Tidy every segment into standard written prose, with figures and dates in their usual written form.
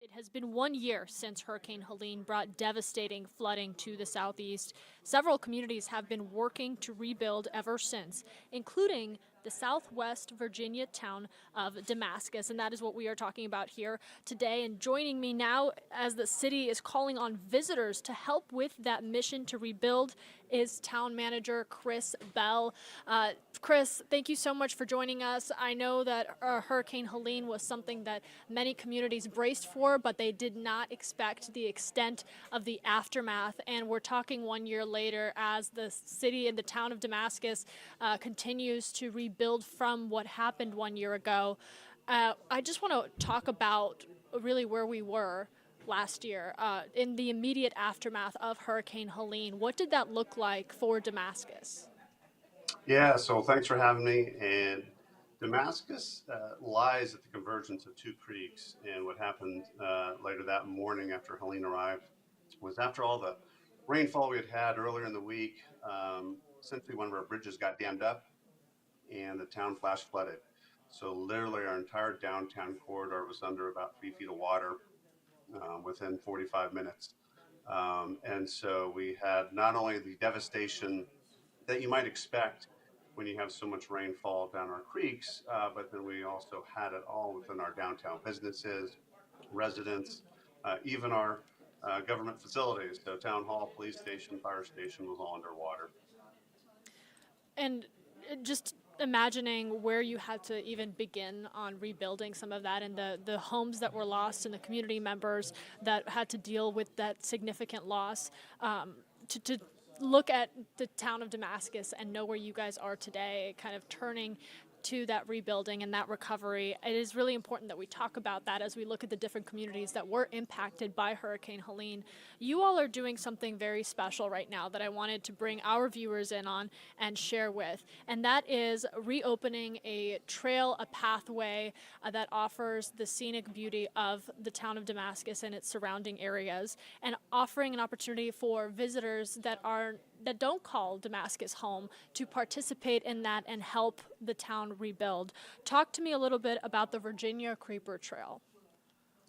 It has been 1 year since Hurricane Helene brought devastating flooding to the southeast. Several communities have been working to rebuild ever since, including the southwest Virginia town of Damascus. And that is what we are talking about here today. And joining me now, as the city is calling on visitors to help with that mission to rebuild, is town manager Chris Bell. Chris, thank you so much for joining us. I know that Hurricane Helene was something that many communities braced for, but they did not expect the extent of the aftermath. And we're talking 1 year later as the city and the town of Damascus continues to rebuild from what happened 1 year ago. I just want to talk about really where we were last year in the immediate aftermath of Hurricane Helene. What did that look like for Damascus? Yeah, so thanks for having me. And Damascus lies at the convergence of two creeks. And what happened later that morning after Helene arrived was after all the rainfall we had had earlier in the week, essentially one of our bridges got dammed up and the town flash flooded. So literally our entire downtown corridor was under about 3 feet of water within 45 minutes. And so we had not only the devastation that you might expect when you have so much rainfall down our creeks, but then we also had it all within our downtown businesses, residents, even our government facilities. So town hall, police station, fire station was all underwater. And just imagining where you had to even begin on rebuilding some of that and the homes that were lost and the community members that had to deal with that significant loss. To look at the town of Damascus and know where you guys are today, kind of turning to that rebuilding and that recovery. It is really important that we talk about that as we look at the different communities that were impacted by Hurricane Helene. You all are doing something very special right now that I wanted to bring our viewers in on and share with, and that is reopening a trail, a pathway that offers the scenic beauty of the town of Damascus and its surrounding areas, and offering an opportunity for visitors that don't call Damascus home to participate in that and help the town rebuild. Talk to me a little bit about the Virginia Creeper Trail.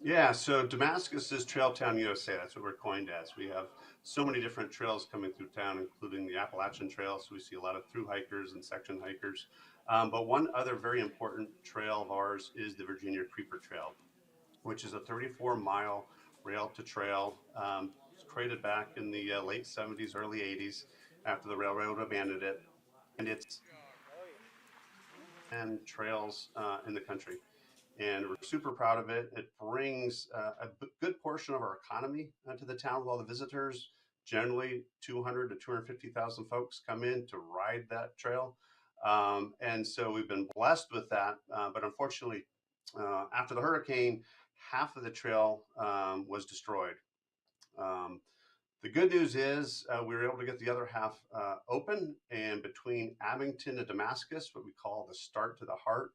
Yeah, so Damascus is Trail Town USA. That's what we're coined as. We have so many different trails coming through town, including the Appalachian Trail. So we see a lot of through hikers and section hikers. But one other very important trail of ours is the Virginia Creeper Trail, which is a 34-mile rail to trail. It was created back in the late 70s, early 80s after the railroad abandoned it. And it's and trails in the country. And we're super proud of it. It brings good portion of our economy to the town with all the visitors. Generally, 200 to 250,000 folks come in to ride that trail. And so we've been blessed with that. But unfortunately, after the hurricane, half of the trail was destroyed. Um, the good news is we were able to get the other half open, and between Abington and Damascus, what we call the start to the heart,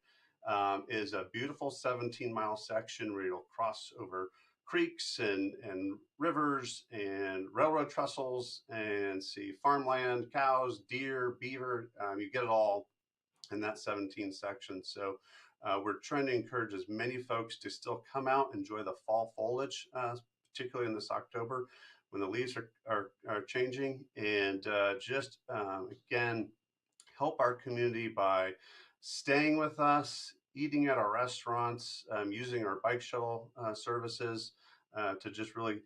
is a beautiful 17-mile section where you'll cross over creeks and rivers and railroad trestles and see farmland, cows, deer, beaver. You get it all in that 17 section. So we're trying to encourage as many folks to still come out, enjoy the fall foliage, particularly in this October when the leaves are changing, and just again, help our community by staying with us, eating at our restaurants, using our bike shuttle services to just really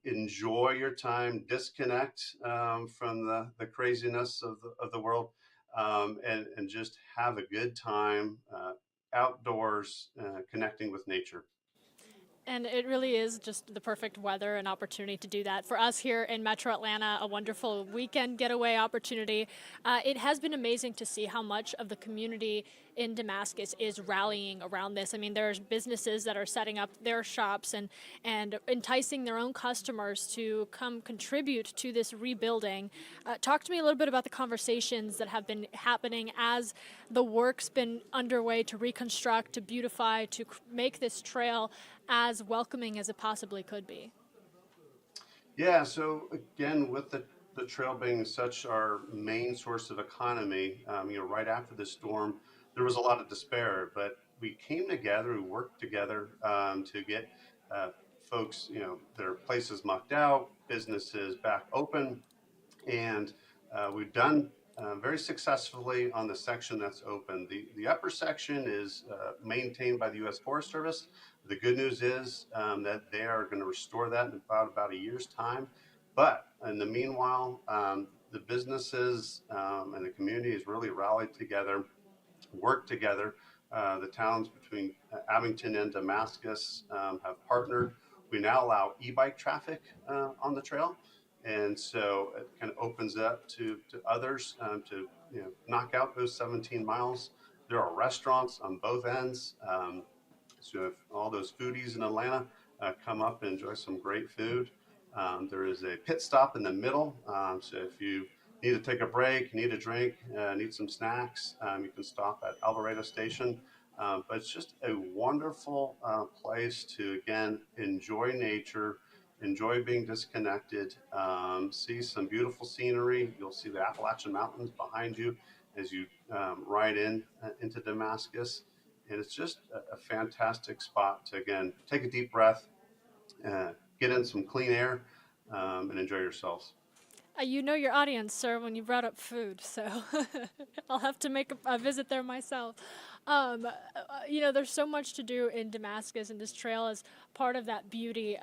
enjoy your time, disconnect from the craziness of the world, and just have a good time outdoors, connecting with nature. And it really is just the perfect weather and opportunity to do that. For us here in Metro Atlanta, a wonderful weekend getaway opportunity. It has been amazing to see how much of the community in Damascus is rallying around this. I mean, there's businesses that are setting up their shops and enticing their own customers to come contribute to this rebuilding. Talk to me a little bit about the conversations that have been happening as the work's been underway to reconstruct, to beautify, to make this trail as welcoming as it possibly could be. Yeah, so again, with the trail being such our main source of economy, right after the storm, there was a lot of despair, but we came together, we worked together to get folks, their places mucked out, businesses back open, and we've done very successfully on the section that's open. The upper section is maintained by the U.S. Forest Service. The good news is that they are going to restore that in about a year's time. But in the meanwhile, the businesses and the communities really rallied together, worked together. The towns between Abington and Damascus have partnered. We now allow e-bike traffic on the trail, and so it kind of opens up to others to knock out those 17 miles. There are restaurants on both ends, so if all those foodies in Atlanta come up and enjoy some great food, there is a pit stop in the middle. So if you need to take a break, need a drink, need some snacks, you can stop at Alvarado Station. But it's just a wonderful place to, again, enjoy nature, enjoy being disconnected, see some beautiful scenery. You'll see the Appalachian Mountains behind you as you ride into Damascus. And it's just a fantastic spot to, again, take a deep breath, get in some clean air, and enjoy yourselves. You know your audience, sir, when you brought up food, so I'll have to make a visit there myself. There's so much to do in Damascus, and this trail is part of that beauty.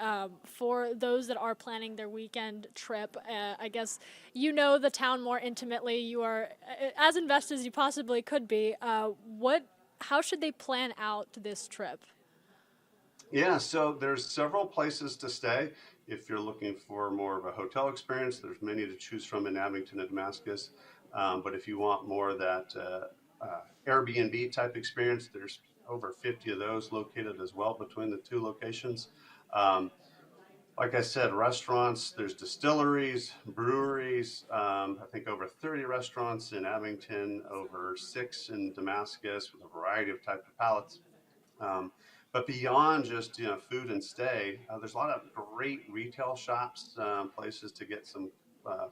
For those that are planning their weekend trip, I guess you know the town more intimately. You are as invested as you possibly could be. How should they plan out this trip? Yeah, so there's several places to stay. If you're looking for more of a hotel experience, there's many to choose from in Abington and Damascus. But if you want more of that Airbnb type experience, there's over 50 of those located as well between the two locations. Like I said, restaurants, there's distilleries, breweries, I think over 30 restaurants in Abington, over 6 in Damascus with a variety of type of palates. But beyond just food and stay, there's a lot of great retail shops, places to get some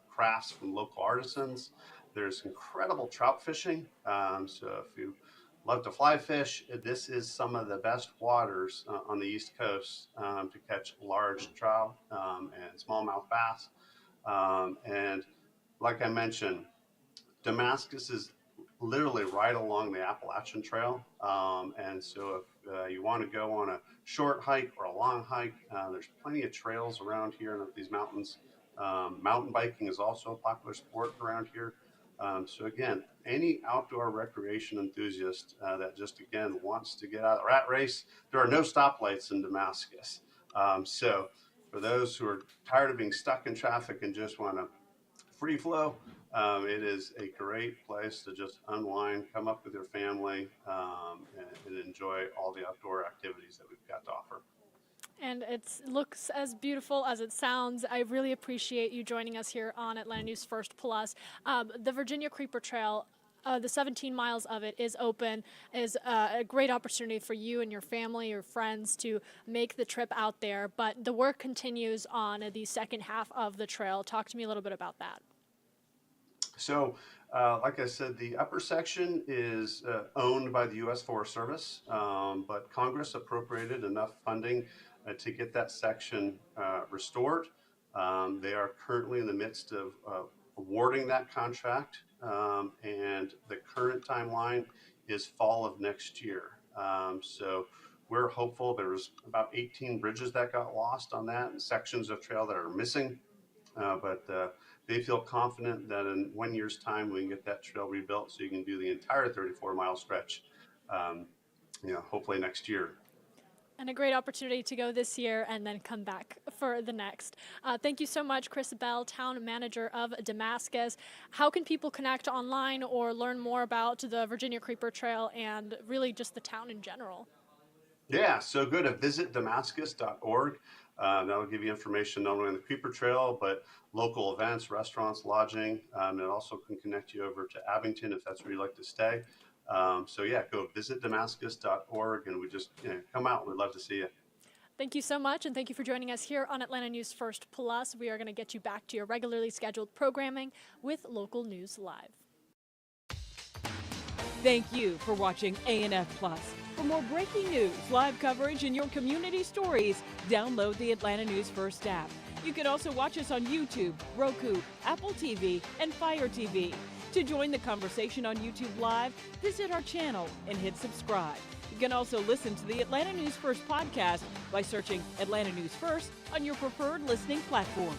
crafts from local artisans. There's incredible trout fishing. So if you love to fly fish, this is some of the best waters on the East Coast to catch large trout and smallmouth bass. And like I mentioned, Damascus is literally right along the Appalachian Trail. And so if you want to go on a short hike or a long hike, there's plenty of trails around here in these mountains. Mountain biking is also a popular sport around here. So again, any outdoor recreation enthusiast that just, again, wants to get out of the rat race, there are no stoplights in Damascus. So for those who are tired of being stuck in traffic and just want to free flow, it is a great place to just unwind, come up with your family, and enjoy all the outdoor activities that we've got to offer. And it looks as beautiful as it sounds. I really appreciate you joining us here on Atlanta News First Plus. The Virginia Creeper Trail, the 17 miles of it is open, is a great opportunity for you and your family, your friends to make the trip out there. But the work continues on the second half of the trail. Talk to me a little bit about that. So, like I said, the upper section is owned by the U.S. Forest Service, but Congress appropriated enough funding to get that section restored. They are currently in the midst of awarding that contract, and the current timeline is fall of next year. So we're hopeful. There's about 18 bridges that got lost on that and sections of trail that are missing, but they feel confident that in 1 year's time we can get that trail rebuilt so you can do the entire 34-mile stretch, hopefully next year. And a great opportunity to go this year and then come back for the next. Thank you so much, Chris Bell, Town Manager of Damascus. How can people connect online or learn more about the Virginia Creeper Trail and really just the town in general? Yeah, so go to visitdamascus.org. That'll give you information not only on the Creeper Trail, but local events, restaurants, lodging. It also can connect you over to Abington if that's where you'd like to stay. So yeah, go visitdamascus.org and we just come out. We'd love to see you. Thank you so much, and thank you for joining us here on Atlanta News First Plus. We are going to get you back to your regularly scheduled programming with Local News Live. Thank you for watching A&F Plus. For more breaking news, live coverage, and your community stories, download the Atlanta News First app. You can also watch us on YouTube, Roku, Apple TV, and Fire TV. To join the conversation on YouTube Live, visit our channel and hit subscribe. You can also listen to the Atlanta News First podcast by searching Atlanta News First on your preferred listening platform.